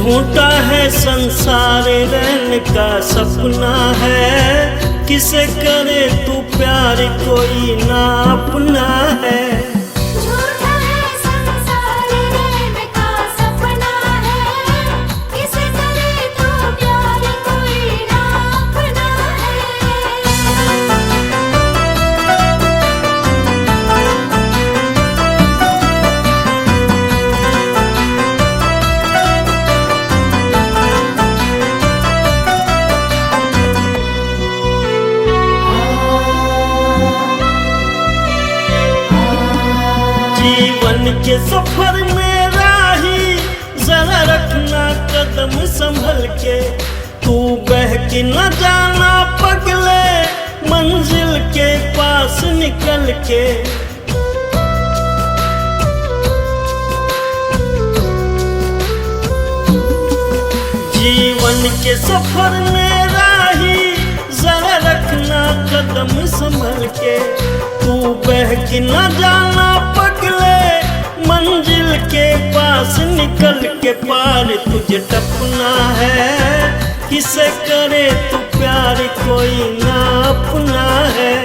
झूठा है संसार रहने का सपना है, किसे करे तू प्यार कोई ना अपना है। झूठा है संसार रहने का सपना है, किसे करे तू प्यार कोई ना अपना जीवन के सफर में राही जरा रखना कदम संभल के, तू बहक न जाना पगले मंजिल के पास निकल के। जीवन के सफर में राही जरा रखना कदम संभल के, तू बहक न जाना पगले मंजिल के पास निकल के। पार तुझे टपना है, किसे करे तू प्यार कोई ना अपना है।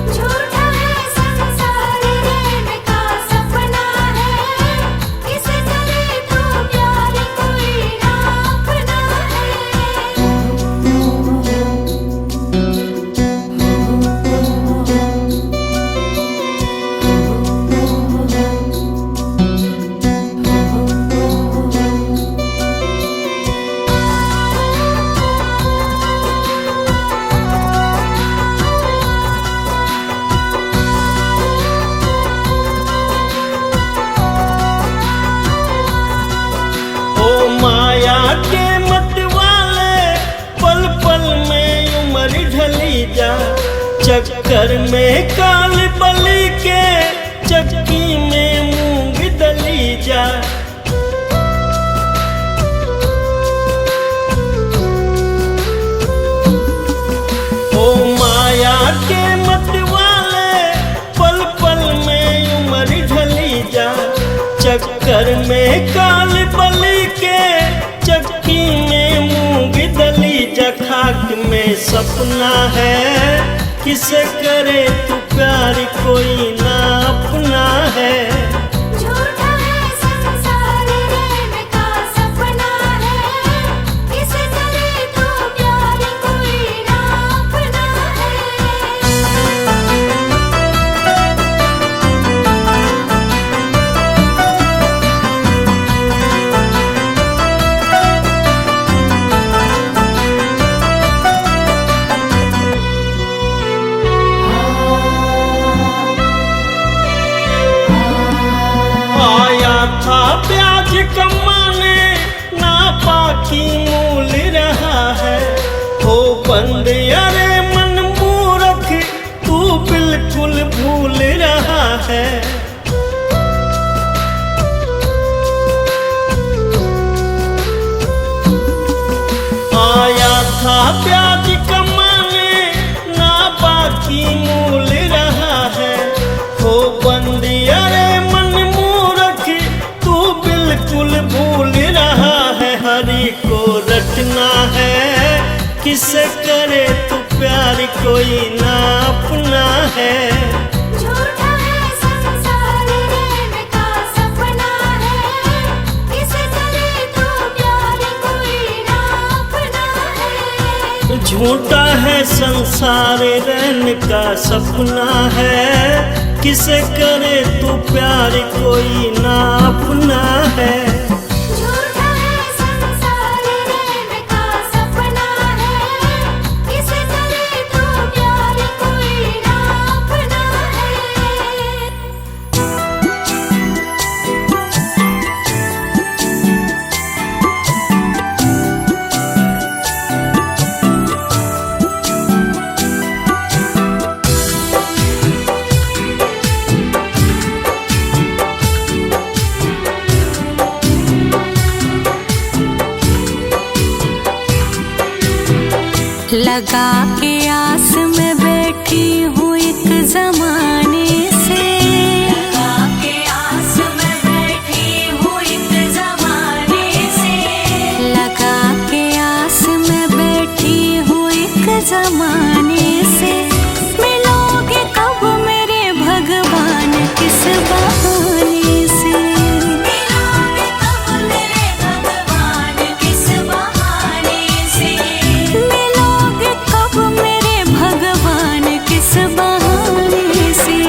झूठा है संसार रहने का सपना है, किसे करे तू प्यार कोई ना अपना ओ माया के मत वाले पल पल में उम्र ढली जा, चक्कर में काल बलि के चक्की में मूंग दली जा। ओ माया के मत वाले पल पल में उम्र ढली जा, चक्कर में काल बलि के चक्की में मूंग दली जा। खाक में सपना है, किसे करे तू प्यार कोई ना अपना है। झूठा है संसार रहने का सपना है, किसे करे तू प्यार कोई ना अपना आया था प्याज कमाने ना बाकी मूल रहा है, हो बंद अरे मन मूर्ख तू बिल्कुल भूल रहा है। आया था प्याज कमाने ना बाकी मूल रहा है, हो बंद अरे मन मूर्ख तू बिल्कुल भूल रहा है। हरि को रटना है, किसे करे तू प्यार कोई ना अपना है। झूठा है संसार रहने का सपना है, किसे करे तू प्यार कोई ना अपना है। झूठा है संसार रहने का सपना है, किसे करे तू प्यार कोई ना अपना है। झूठा है संसार रहने का सपना है, किसे करे तू प्यार कोई ना अपना है। लगा के आस में बैठी हूँ एक जमाने से, लगा के आस में बैठी हूँ एक जमाने से। जमाने से। मिलोगे कब मेरे भगवान किस बहाने से। मिलोगे कब मेरे भगवान किस बहाने से। मिलोगे कब मेरे भगवान किस बहाने से।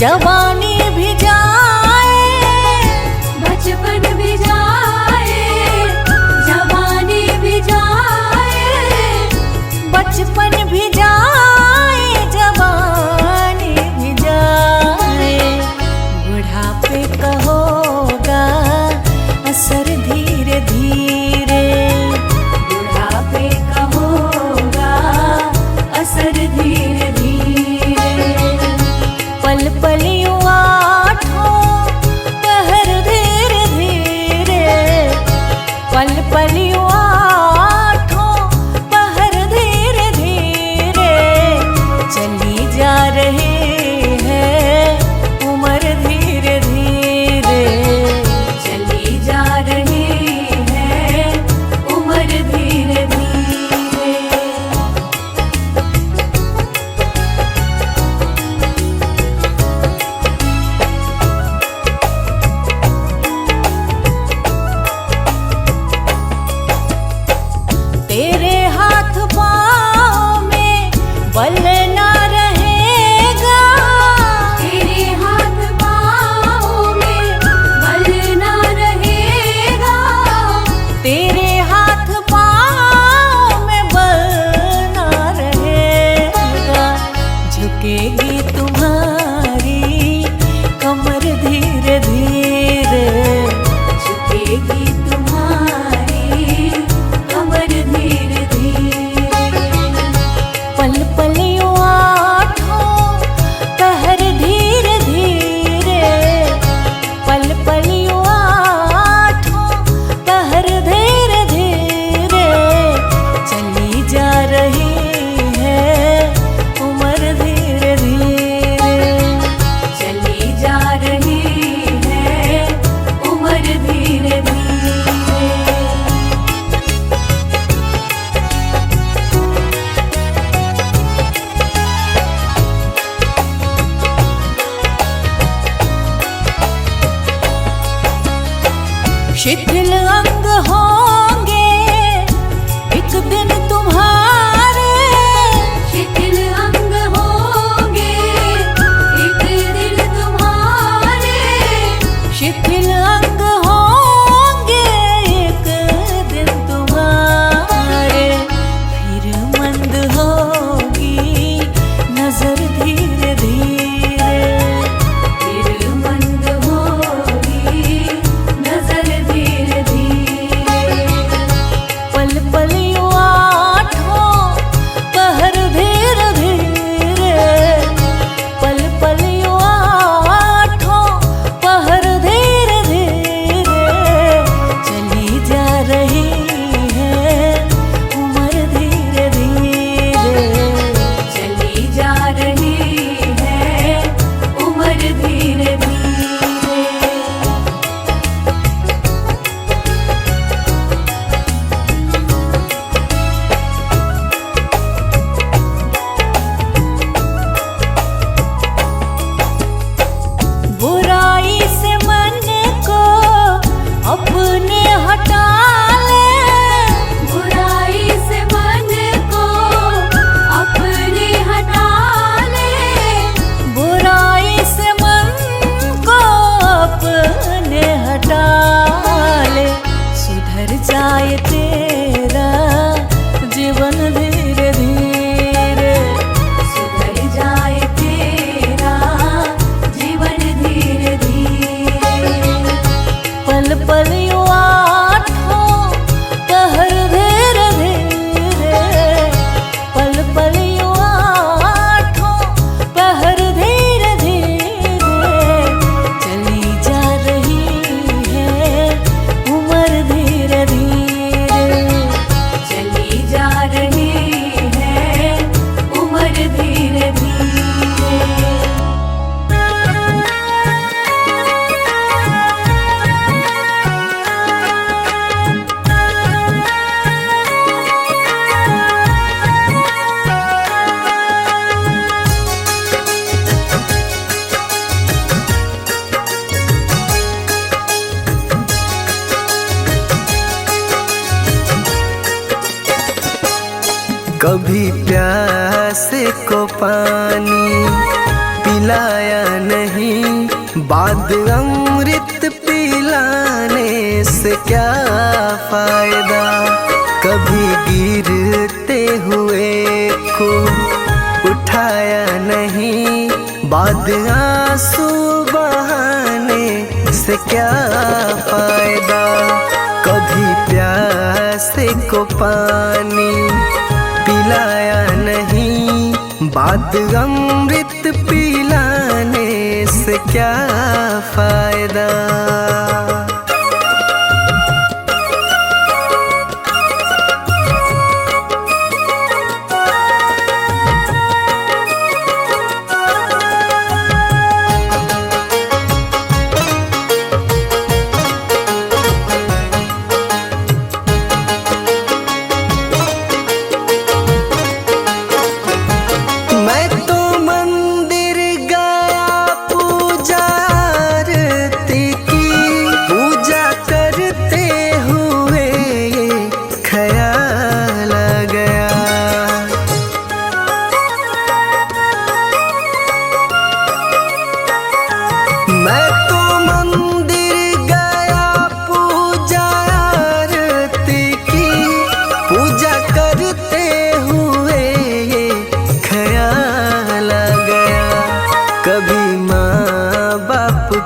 जवानी भी जाए, बचपन भी जाए, जवानी भी जाए, बचपन भी जाए, जवानी भी जाए, बुढ़ापे का होगा असर धीरे धीरे, बुढ़ापे का होगा असर धीरे धीरे। पल पल यूं आठों पहर धीरे धीरे, पल पल यूं आठों पहर धीरे धीरे, चली जा रही है उम्र धीरे धीरे, चली जा रही है उम्र धीरे धीरे। तेरे हाथ पाँव में बल ना रहेगा, तेरे हाथ पाँव में बल ना रहेगा, तेरे हाथ पाँव में बल ना रहेगा, झुकेगी तुम्हारी कमर धीरे धीरे, झुकेगी तुम्हारी कमर धीरे धीरे। पल पल यूं आठों पहर धीरे धीरे, पल पल यूं आठों पहर धीरे धीरे, चली जा रही है उम्र धीरे धीरे, चली जा रही है उम्र धीरे धीरे। शिथिल अंग होंगे एक दिन तुम्हारे, शिथिल अंग होंगे एक दिन तुम्हारे, शिथिल अंग होंगे एक दिन तुम्हारे, फिर मंद होगी नजर धीरे धीरे, फिर मंद होगी नजर धीरे धीरे। पल पल यूं आठों पहर धीरे धीरे, पल पल यूं आठों पहर धीरे धीरे, चली जा रही है उम्र धीरे धीरे, चली जा रही है उम्र धीरे धीरे। बुराई से मन को अपने हटा ले, बुराई से मन को अपने हटा ले, बुराई से मन को अपने हटा ले, सुधर जाए तेरा जीवन धीरे धीरे, सुधर जाए तेरा जीवन धीरे धीरे। पल पल यूं आठों पहर धीरे धीरे, पल पल यूं आठों पहर धीरे धीरे, चली जा रही है उम्र धीरे धीरे, चली जा रही है उम्र धीरे धीरे। कभी प्यास को पानी पिला पिलाया नहीं, बाद अमृत पिलाने से क्या फायदा। कभी गिरते हुए को उठाया नहीं, बाद आंसू बहाने से क्या फायदा। कभी प्यासे को पानी पिलाया नहीं, बाद अमृत पिलाने से क्या फायदा।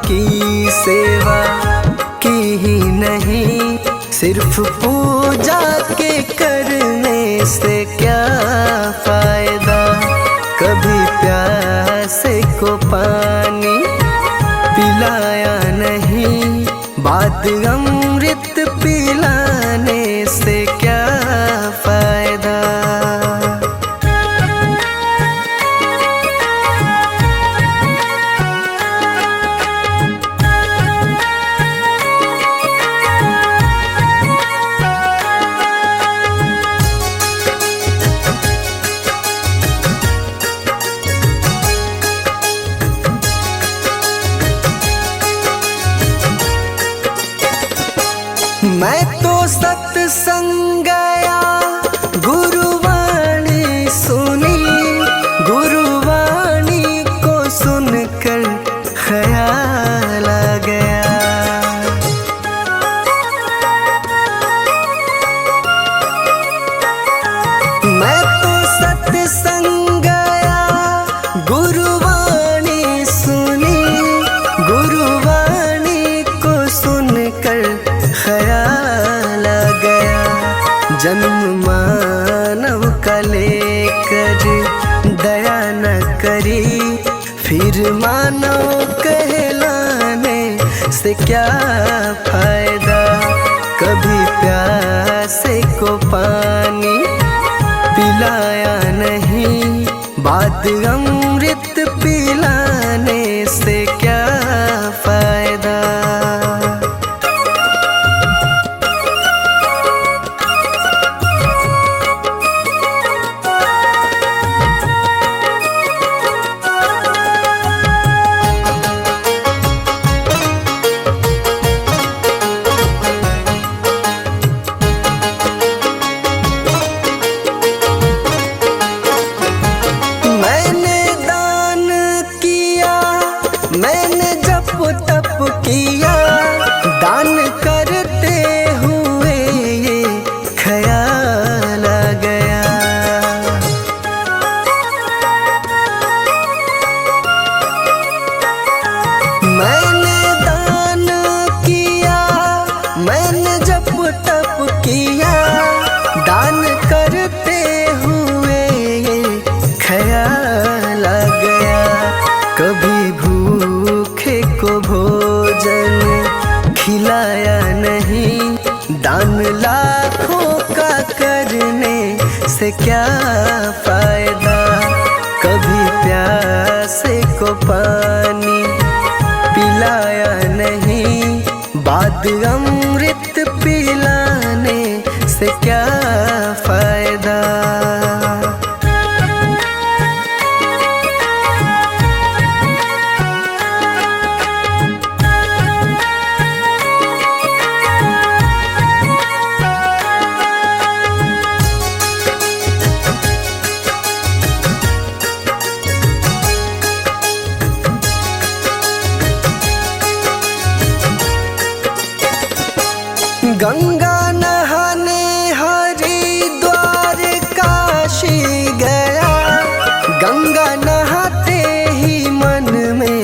की सेवा की ही नहीं, सिर्फ पूजा के करने से क्या फायदा। कभी प्यासे को पानी पिलाया नहीं, बाद अमृत पिलाने से क्या फायदा। मैं तो सत्संग गया, गुरुवाणी सुनी, गुरुवाणी को सुनकर ख्याल आ गया। मैं तो सत्संग गया, गुरुवाणी सुनी, गुरुवाणी को सुनकर ख्याल आ गया। जन्म मानव का लेकर दया न करी, फिर मानव कहलाने से क्या फायदा। कभी प्यासे को पानी पिलाया नहीं, बाद अमृत पिलाने से क्या फायदा। मैंने जप तप किया, दान करते हुए ये ख्याल आ गया। मैंने दान किया, मैंने जप तप किया, दान करते हुए ये ख्याल आ गया। कभी भूखे को भोजन खिलाया नहीं, दान लाखों का करने से क्या फायदा। कभी प्यासे को पानी पिलाया नहीं, बाद अमृत पिलाने से क्या फायदा। गंगा नहाने हरिद्वार काशी गया, गंगा नहाते ही मन में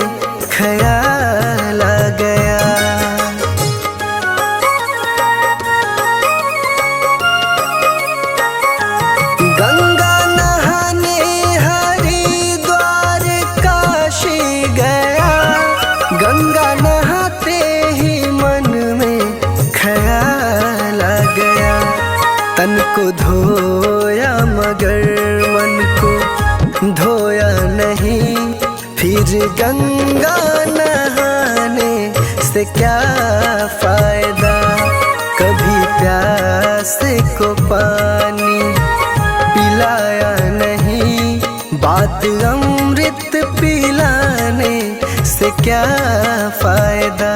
ख्याल आ गया। गंगा नहाने हरिद्वार काशी गया, गंगा नहाते ही मन में ख्याल आ गया। तन को धोया मगर मन को धोया नहीं, फिर गंगा नहाने से क्या फायदा। कभी प्यास को पानी पिलाया नहीं, बात अमृत पिलाने से क्या फायदा।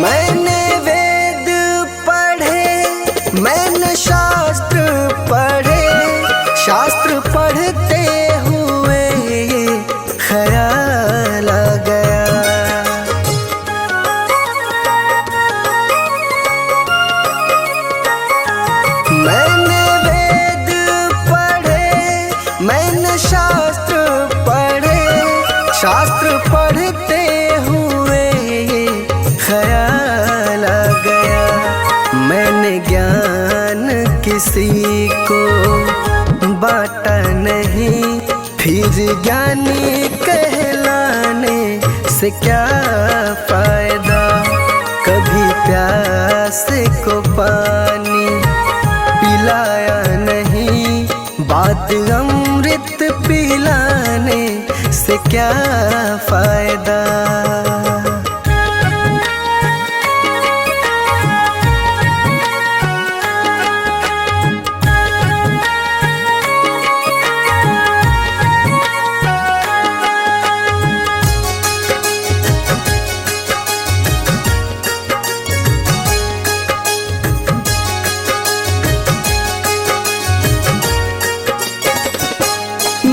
मैंने वेद पढ़े, मैंने शास्त्र पढ़े, शास्त्र पढ़ते हुए ये ख्याल आ गया। मैंने वेद पढ़े, मैंने शास्त्र पढ़े, शास्त्र पढ़ते हुए ये ख्याल आ गया। मैंने ज्ञान किसी को बांटा नहीं, फिर ज्ञानी कहलाने से क्या फायदा। कभी प्यास को पानी पिलाया नहीं, बात अमृत पिलाने से क्या फायदा।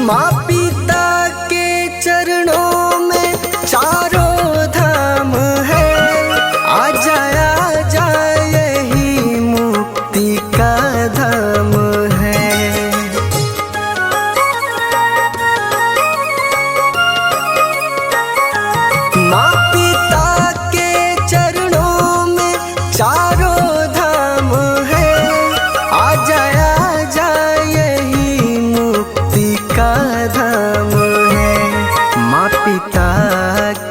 माँ पिता के चरणों में चारों धाम है, आ जा यही मुक्ति का धाम है। माँ पिता के चरणों में चारों धाम है, आ जा यही मुक्ति का धाम है। माँ पिता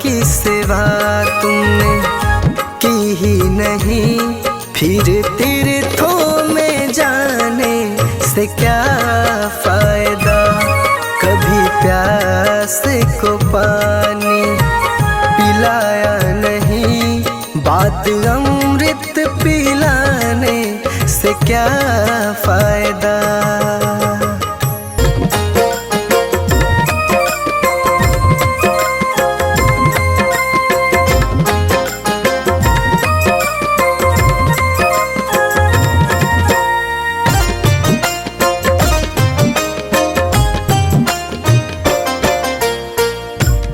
की सेवा तुमने की ही नहीं, फिर तीर्थों में जाने से क्या फायदा। कभी प्यास को पानी पिलाया नहीं, बात अमृत पिलाने से क्या फायदा।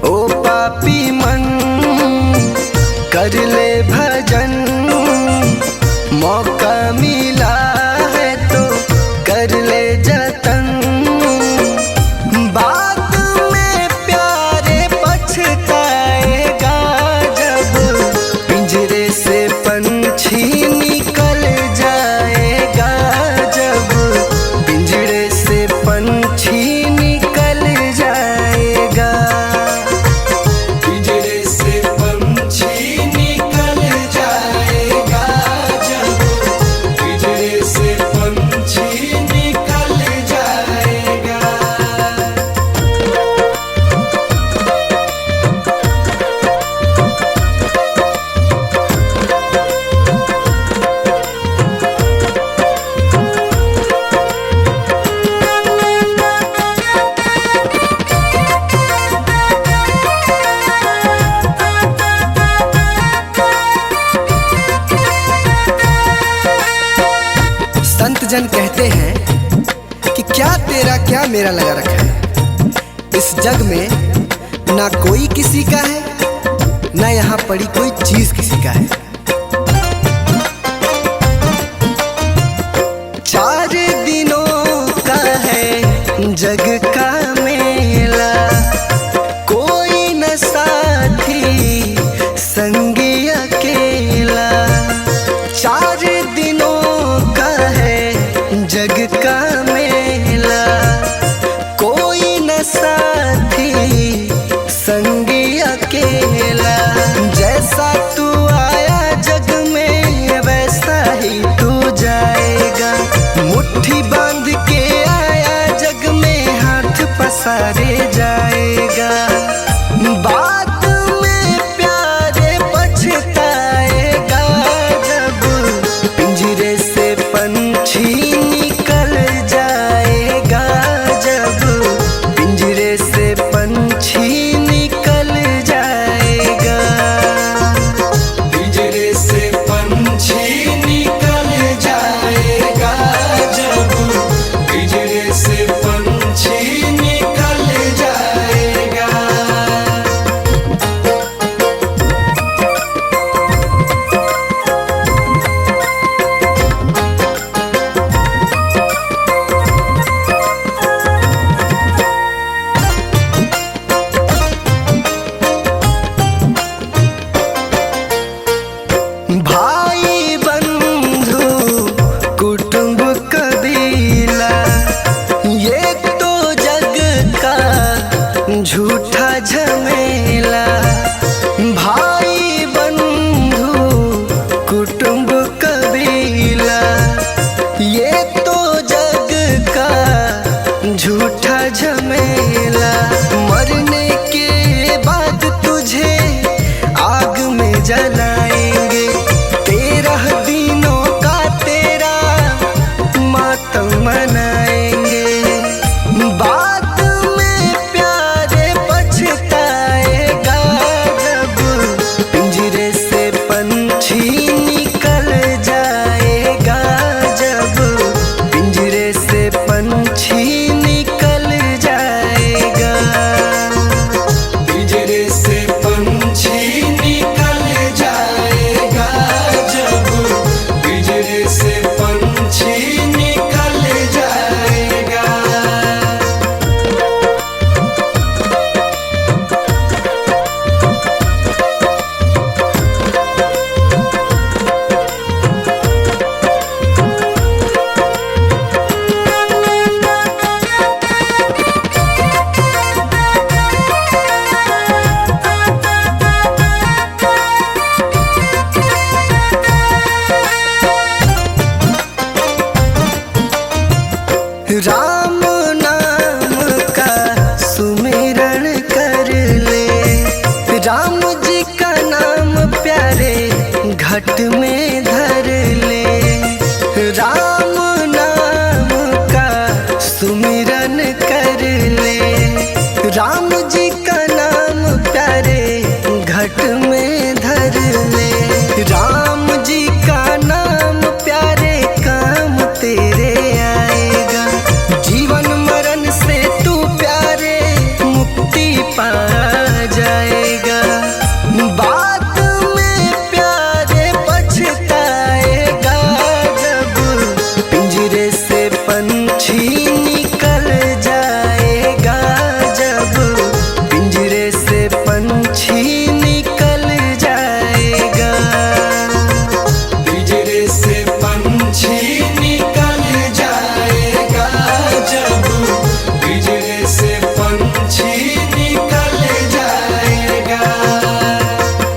ओ पापी मन कर ले भजन, मौका मिला है तो मेरा लगा रखा है। इस जग में ना कोई किसी का है, ना यहाँ पड़ी कोई चीज किसी का है। 4 दिनों का है जग का मेला, कोई न साथी संगी अकेला। 4 दिनों का है जग का मेला, कोई न साथी संगी अकेला। जैसा तू आया जग में वैसा ही तू जाएगा, मुट्ठी बांध के आया जग में हाथ पसारे जाएगा। बाद में प्यारे पछताएगा, जब पिंजरे से पंछी निकल जाएगा, जब पिंजरे से पंछी निकल जाएगा। पिंजरे से पंछी निकल जाएगा, जब पिंजरे से पंछी निकल जाएगा। भाई बंधु कुटुंब कबीला, ये तो जग का झूठा झमेला। भाई बंधु कुटुंब कबीला, ये तो जग का झूठा झमेला। मरने के बाद तुझे आग में जलाएंगे, 13 दिनों का तेरा मातम मनाएंगे। बाद में प्यारे पछताएगा, जब पिंजरे से पंछी निकल जाएगा, जब पिंजरे से पंछी निकल जाएगा। पिंजरे से पंछी निकल जाएगा, जब पिंजरे से पंछी निकल जाएगा। राम नाम का सुमिरन कर ले, राम जी का नाम प्यारे घट में